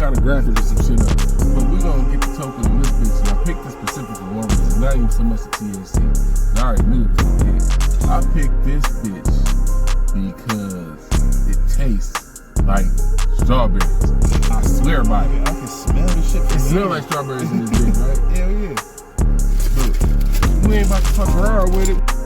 kind of graphic or some shit up. But we gonna get the token on this bitch. And I picked this specific for one reason. Not even so much the THC. I already knew it was a hit. I picked this bitch because it tastes like strawberries. I swear by it. I can smell this shit. It smells like strawberries in this bitch, right? Hell yeah. But we ain't about to fuck around with it.